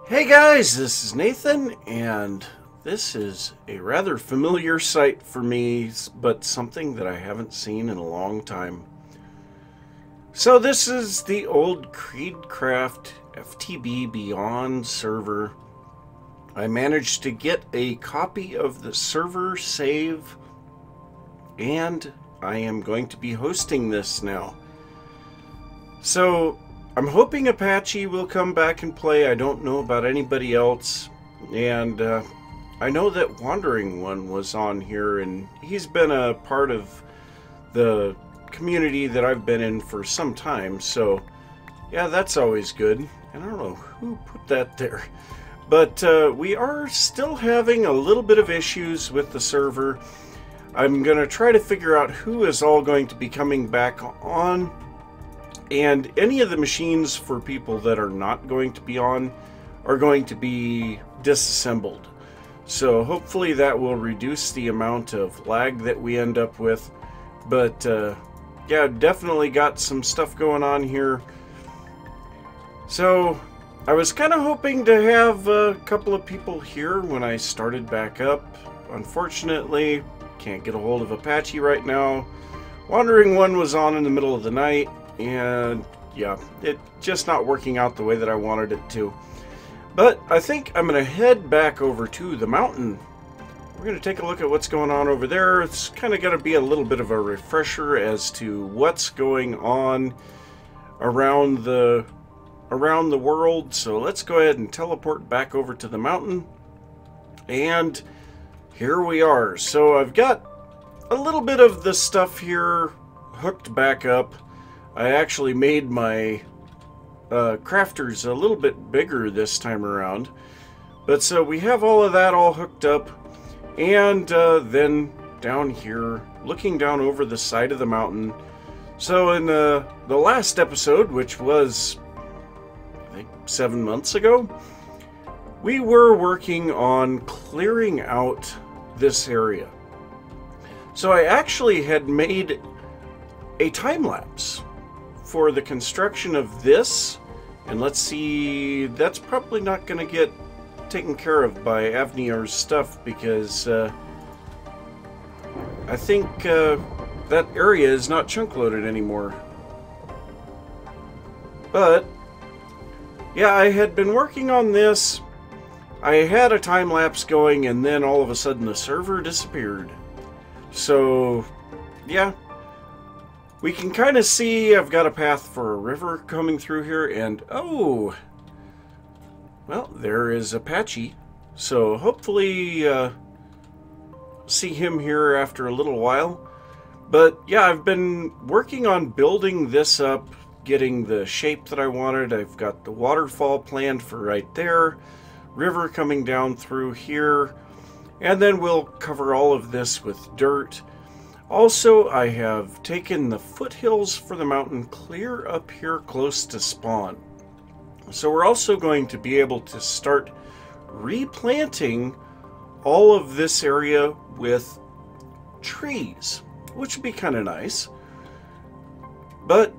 Hey guys, this is Nathan, and this is a rather familiar sight for me, but something that I haven't seen in a long time. So this is the old CreedCraft FTB Beyond server. I managed to get a copy of the server save, and I am going to be hosting this now. So I'm hoping Apache will come back and play. I don't know about anybody else. And I know that Wandering One was on here, and he's been a part of the community that I've been in for some time. So, yeah, that's always good. And I don't know who put that there. But we are still having a little bit of issues with the server. I'm going to try to figure out who is all going to be coming back on. And any of the machines for people that are not going to be on are going to be disassembled. So hopefully that will reduce the amount of lag that we end up with. But yeah, definitely got some stuff going on here. So I was kind of hoping to have a couple of people here when I started back up. Unfortunately, can't get a hold of Apache right now. Wandering One was on in the middle of the night. And yeah, it's just not working out the way that I wanted it to. But I think I'm going to head back over to the mountain. We're going to take a look at what's going on over there. It's kind of going to be a little bit of a refresher as to what's going on around the world. So let's go ahead and teleport back over to the mountain. And here we are. So I've got a little bit of the stuff here hooked back up. I actually made my crafters a little bit bigger this time around. But so we have all of that all hooked up. And then down here, looking down over the side of the mountain. So in the last episode, which was, I think, 7 months ago, we were working on clearing out this area. So I actually had made a time-lapse for the construction of this, and let's see, that's probably not going to get taken care of by Avnir's stuff because I think that area is not chunk loaded anymore. But yeah, I had been working on this. I had a time lapse going, and then all of a sudden the server disappeared. So yeah, we can kind of see I've got a path for a river coming through here, and oh, well, there is Apache. So hopefully see him here after a little while. But yeah, I've been working on building this up, getting the shape that I wanted. I've got the waterfall planned for right there, river coming down through here, and then we'll cover all of this with dirt. Also, I have taken the foothills for the mountain clear up here close to spawn. So we're also going to be able to start replanting all of this area with trees, which would be kind of nice. But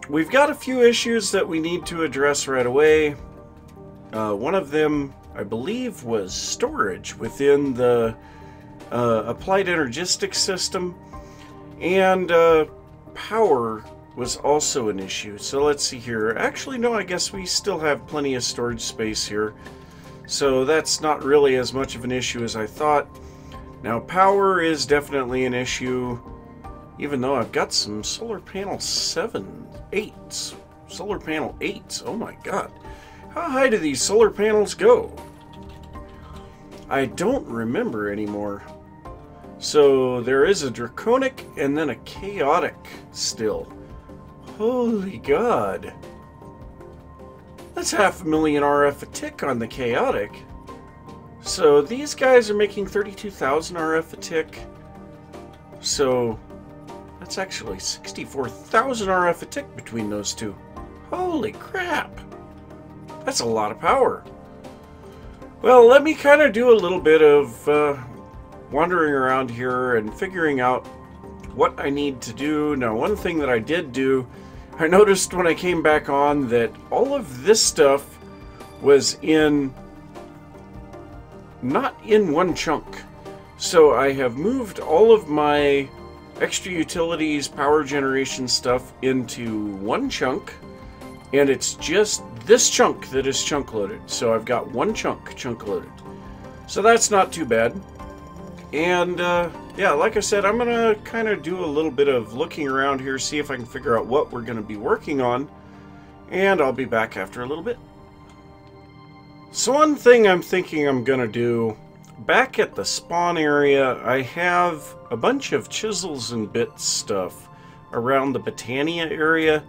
we've got a few issues that we need to address right away. One of them, I believe, was storage within the applied energistic system. And power was also an issue. So let's see here. Actually, no, I guess we still have plenty of storage space here. So that's not really as much of an issue as I thought. Now, power is definitely an issue, even though I've got some solar panel 8s. Solar panel 8s. Oh my god. How high do these solar panels go? I don't remember anymore. So there is a draconic and then a chaotic still. Holy god. That's 500,000 RF a tick on the chaotic. So these guys are making 32,000 RF a tick. So that's actually 64,000 RF a tick between those two. Holy crap. That's a lot of power. Well, let me kind of do a little bit of wandering around here and figuring out what I need to do. Now, one thing that I did do, I noticed when I came back on that all of this stuff was not in one chunk. So I have moved all of my extra utilities, power generation stuff into one chunk, and it's just this chunk that is chunk loaded. So I've got one chunk loaded. So that's not too bad. And yeah, like I said, I'm gonna kind of do a little bit of looking around here, see if I can figure out what we're gonna be working on, and I'll be back after a little bit. So one thing I'm thinking I'm gonna do, back at the spawn area, I have a bunch of chisels and bits stuff around the Botania area,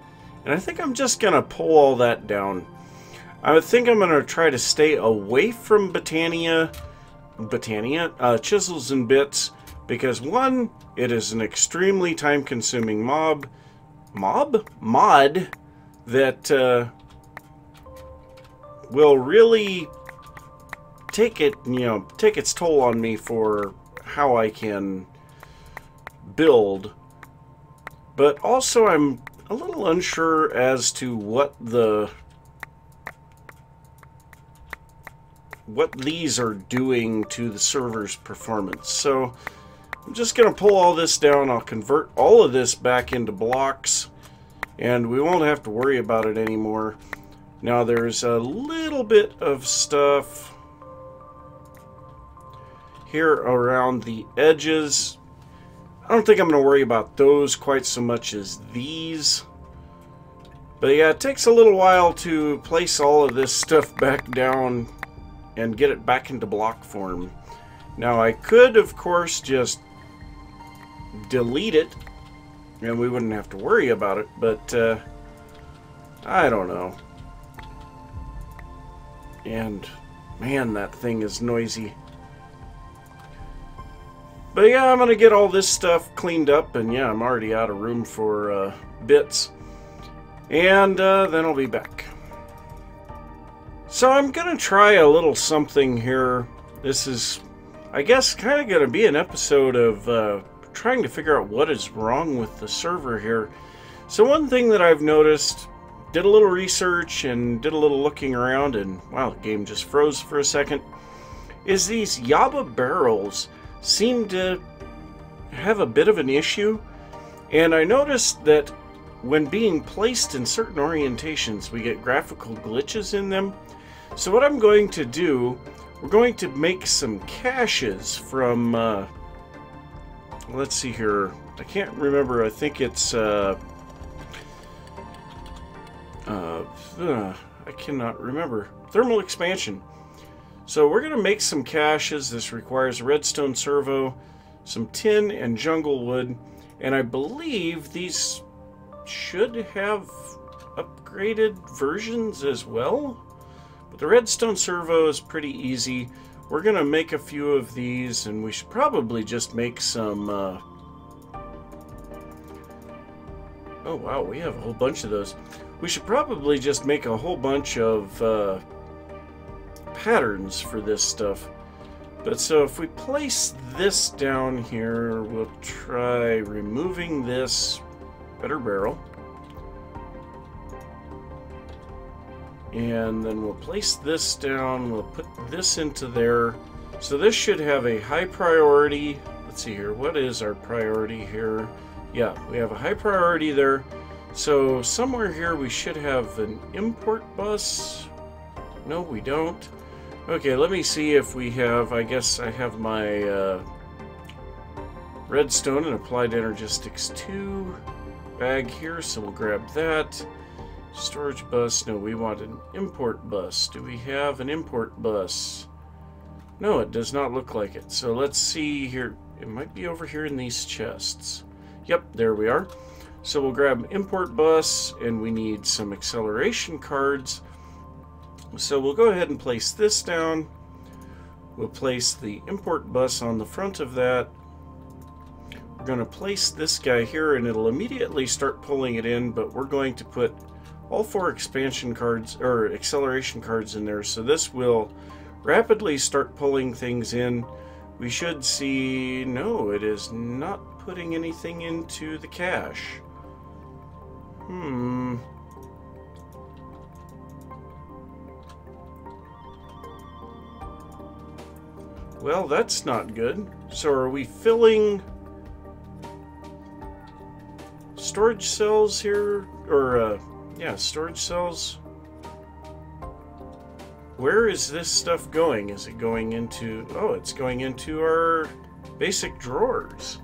and I think I'm just gonna pull all that down. I think I'm gonna try to stay away from Botania, chisels and bits, because one, it is an extremely time-consuming mod that will really take its toll on me for how I can build. But also I'm a little unsure as to what these are doing to the server's performance. So I'm just gonna pull all this down. I'll convert all of this back into blocks, and we won't have to worry about it anymore. Now there's a little bit of stuff here around the edges. I don't think I'm going to worry about those quite so much as these. But yeah, it takes a little while to place all of this stuff back down and get it back into block form. Now I could, of course, just delete it and we wouldn't have to worry about it, but I don't know. And man, that thing is noisy. But yeah, I'm gonna get all this stuff cleaned up, and yeah, I'm already out of room for bits. And then I'll be back. So I'm gonna try a little something here. This is, I guess, kind of gonna be an episode of trying to figure out what is wrong with the server here. So one thing that I've noticed, did a little research and did a little looking around, and wow, the game just froze for a second, is these Yaba barrels seem to have a bit of an issue. And I noticed that when being placed in certain orientations, we get graphical glitches in them. So what I'm going to do, we're going to make some caches from, let's see here, I can't remember, I think it's, I cannot remember, thermal expansion. So we're going to make some caches. This requires a redstone servo, some tin and jungle wood, and I believe these should have upgraded versions as well. But the redstone servo is pretty easy. We're going to make a few of these, and we should probably just make some... oh wow, we have a whole bunch of those. We should probably just make a whole bunch of patterns for this stuff. But so if we place this down here, we'll try removing this better barrel. And then we'll place this down, we'll put this into there. So this should have a high priority. Let's see here, what is our priority here? Yeah, we have a high priority there. So somewhere here we should have an import bus. No, we don't. Okay, let me see if we have, I guess I have my redstone and applied energistics 2 bag here, so we'll grab that. Storage bus, no, we want an import bus. Do we have an import bus? No, it does not look like it. So let's see here, it might be over here in these chests. Yep, there we are. So we'll grab import bus, and we need some acceleration cards. So we'll go ahead and place this down. We'll place the import bus on the front of that. We're going to place this guy here, and it'll immediately start pulling it in, but we're going to put all 4 expansion cards or acceleration cards in there, so this will rapidly start pulling things in. We should see, no, it is not putting anything into the cache. Well, that's not good. So are we filling storage cells here? Or, yeah, storage cells. Where is this stuff going? Is it going into... Oh, it's going into our basic drawers.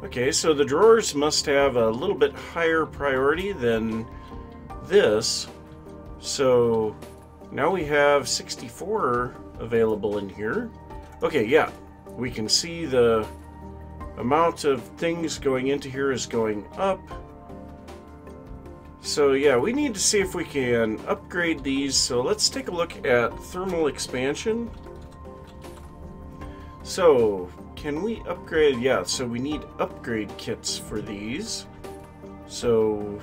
Okay, so the drawers must have a little bit higher priority than this. So now we have 64 available in here. Okay, yeah, we can see the amount of things going into here is going up. So yeah, we need to see if we can upgrade these. So let's take a look at thermal expansion. So can we upgrade? Yeah, so we need upgrade kits for these. So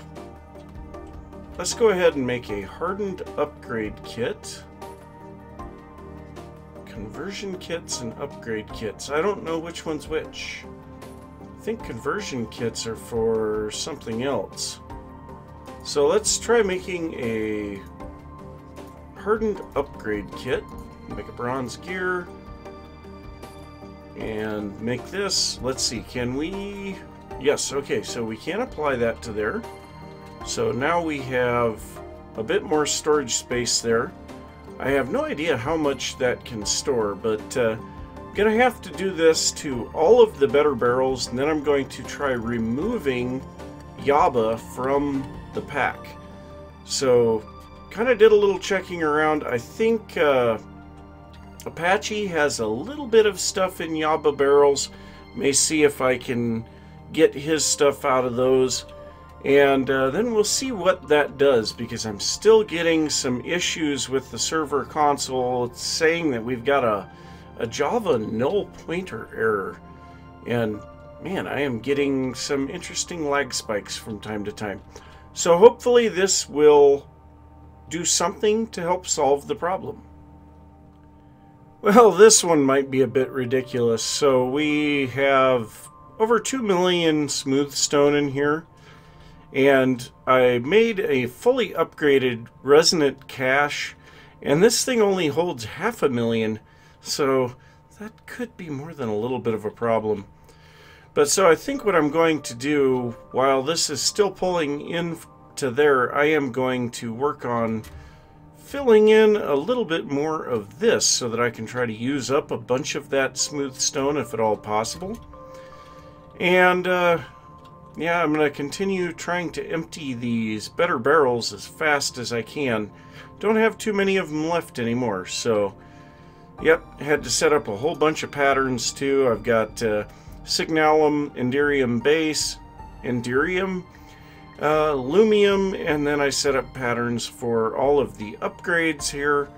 let's go ahead and make a hardened upgrade kit. Conversion kits and upgrade kits. I don't know which one's which. I think conversion kits are for something else. So let's try making a hardened upgrade kit. Make a bronze gear. And make this. Let's see, can we... Yes, okay, so we can apply that to there. So now we have a bit more storage space there. I have no idea how much that can store, but I'm going to have to do this to all of the better barrels, and then I'm going to try removing Yaba from the pack. So, kind of did a little checking around. I think Apache has a little bit of stuff in Yaba barrels. May see if I can get his stuff out of those. And then we'll see what that does, because I'm still getting some issues with the server console. It's saying that we've got a Java null pointer error. And man, I am getting some interesting lag spikes from time to time. So hopefully this will do something to help solve the problem. Well, this one might be a bit ridiculous. So we have over 2 million smooth stone in here. And I made a fully upgraded resonant cache, and this thing only holds 500,000, so that could be more than a little bit of a problem. But so I think what I'm going to do, while this is still pulling in to there, I am going to work on filling in a little bit more of this so that I can try to use up a bunch of that smooth stone if at all possible. And yeah, I'm going to continue trying to empty these better barrels as fast as I can. Don't have too many of them left anymore, so yep, had to set up a whole bunch of patterns too. I've got Signalum, Enderium Base, Enderium, Lumium, and then I set up patterns for all of the upgrades here.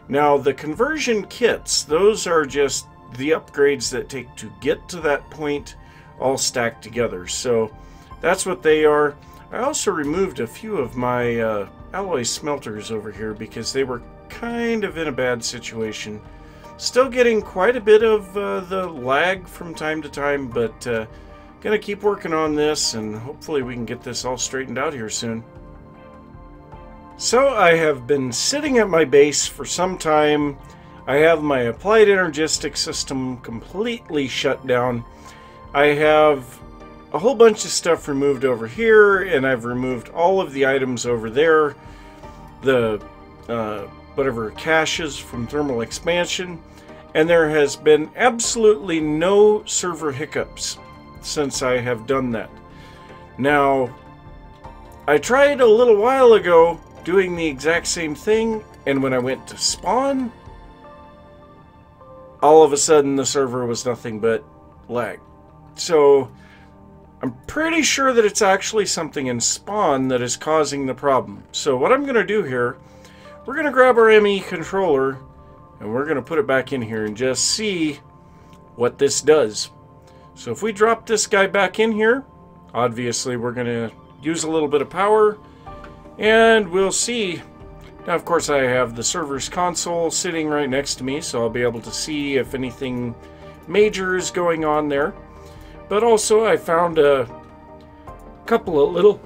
Now the conversion kits, those are just the upgrades that take to get to that point, all stacked together. So that's what they are. I also removed a few of my alloy smelters over here because they were kind of in a bad situation. Still getting quite a bit of the lag from time to time, but gonna keep working on this, and hopefully we can get this all straightened out here soon. So I have been sitting at my base for some time. I have my applied energistic system completely shut down. I have a whole bunch of stuff removed over here, and I've removed all of the items over there, the whatever caches from thermal expansion, and there has been absolutely no server hiccups since I have done that. Now, I tried a little while ago doing the exact same thing, and when I went to spawn, all of a sudden the server was nothing but lag. So I'm pretty sure that it's actually something in spawn that is causing the problem. So what I'm going to do here, we're going to grab our ME controller and we're going to put it back in here and just see what this does. So if we drop this guy back in here, obviously we're going to use a little bit of power and we'll see. Now of course I have the server's console sitting right next to me, so I'll be able to see if anything major is going on there. But also I found a couple of little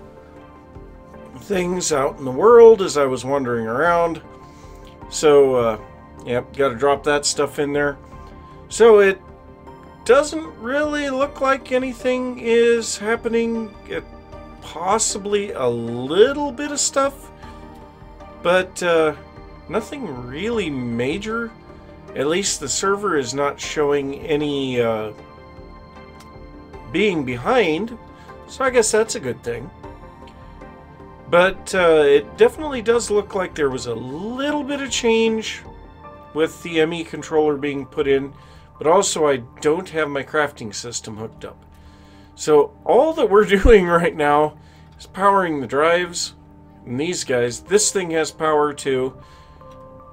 things out in the world as I was wandering around. So, yep, got to drop that stuff in there. So it doesn't really look like anything is happening. It possibly a little bit of stuff, but nothing really major. At least the server is not showing any being behind, so I guess that's a good thing. But it definitely does look like there was a little bit of change with the ME controller being put in, but also I don't have my crafting system hooked up. So all that we're doing right now is powering the drives and these guys. This thing has power too,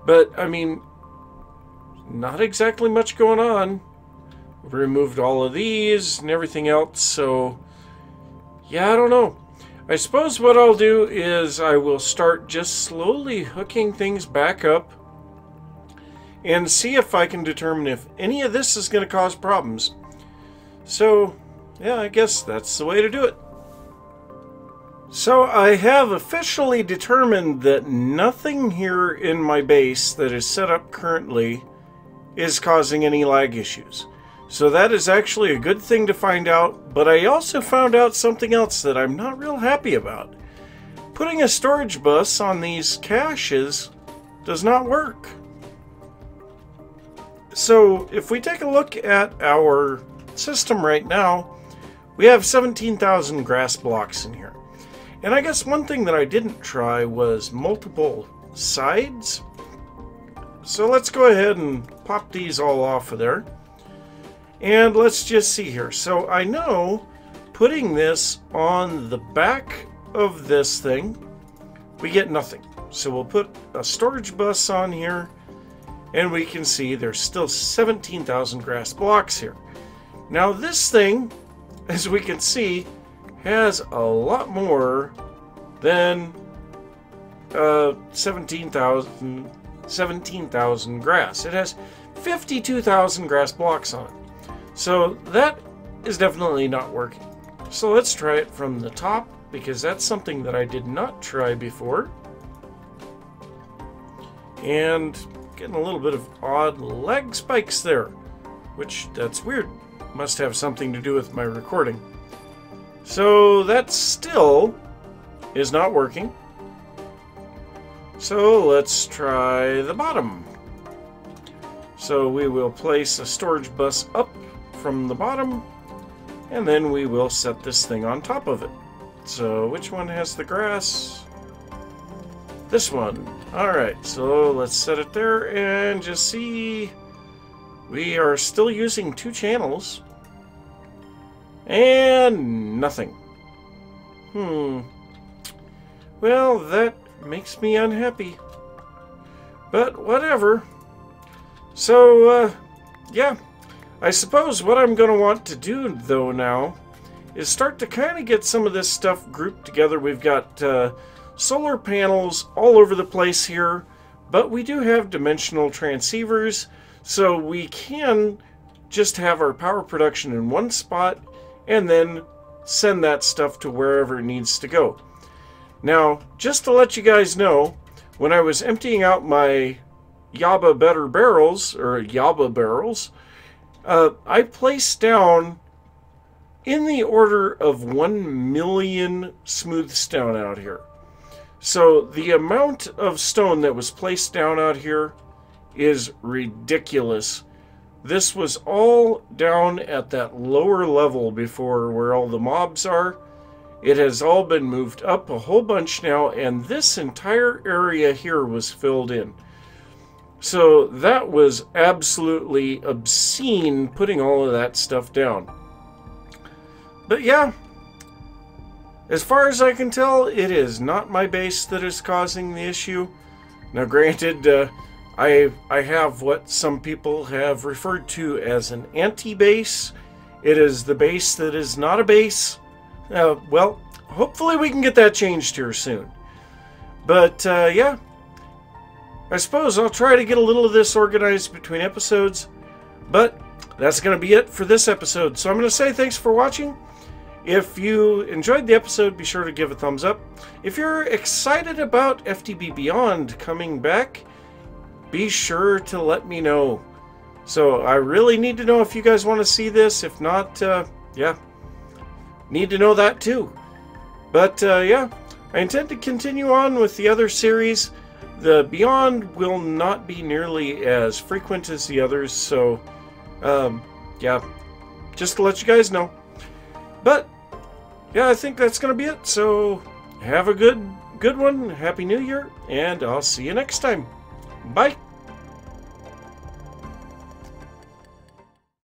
but I mean, not exactly much going on. We removed all of these and everything else, so yeah, I don't know. I suppose what I'll do is I will start just slowly hooking things back up and see if I can determine if any of this is going to cause problems. So, yeah, I guess that's the way to do it. So I have officially determined that nothing here in my base that is set up currently is causing any lag issues. So that is actually a good thing to find out, but I also found out something else that I'm not real happy about. Putting a storage bus on these caches does not work. So if we take a look at our system right now, we have 17,000 grass blocks in here. And I guess one thing that I didn't try was multiple sides. So let's go ahead and pop these all off of there. And let's just see here. So I know putting this on the back of this thing, we get nothing. So we'll put a storage bus on here, and we can see there's still 17,000 grass blocks here. Now this thing, as we can see, has a lot more than 17,000 grass. It has 52,000 grass blocks on it. So that is definitely not working. So let's try it from the top, because that's something that I did not try before. And getting a little bit of odd lag spikes there, which that's weird. Must have something to do with my recording. So that still is not working. So let's try the bottom. So we will place a storage bus up from the bottom, and then we will set this thing on top of it. So which one has the grass? This one. Alright, so let's set it there and just see. We are still using 2 channels. And nothing. Well, that makes me unhappy. But whatever. So, yeah. I suppose what I'm going to want to do, though, now is start to kind of get some of this stuff grouped together. We've got solar panels all over the place here, but we do have dimensional transceivers, so we can just have our power production in one spot and then send that stuff to wherever it needs to go. Now, just to let you guys know, when I was emptying out my Yaba Better barrels, or Yaba barrels, I placed down in the order of 1 million smooth stone out here. So the amount of stone that was placed down out here is ridiculous. This was all down at that lower level before where all the mobs are. It has all been moved up a whole bunch now, and this entire area here was filled in. So that was absolutely obscene, putting all of that stuff down. But yeah, as far as I can tell, it is not my base that is causing the issue. Now granted, I have what some people have referred to as an anti-base. It is the base that is not a base. Well, hopefully we can get that changed here soon. But yeah, I suppose I'll try to get a little of this organized between episodes. But that's going to be it for this episode. So I'm going to say thanks for watching. If you enjoyed the episode, be sure to give a thumbs up. If you're excited about FTB Beyond coming back, be sure to let me know. So I really need to know if you guys want to see this. If not, yeah, need to know that too. But yeah, I intend to continue on with the other series. The Beyond will not be nearly as frequent as the others, so yeah, just to let you guys know. But yeah, I think that's gonna be it. So have a good one. Happy New Year, and I'll see you next time. Bye.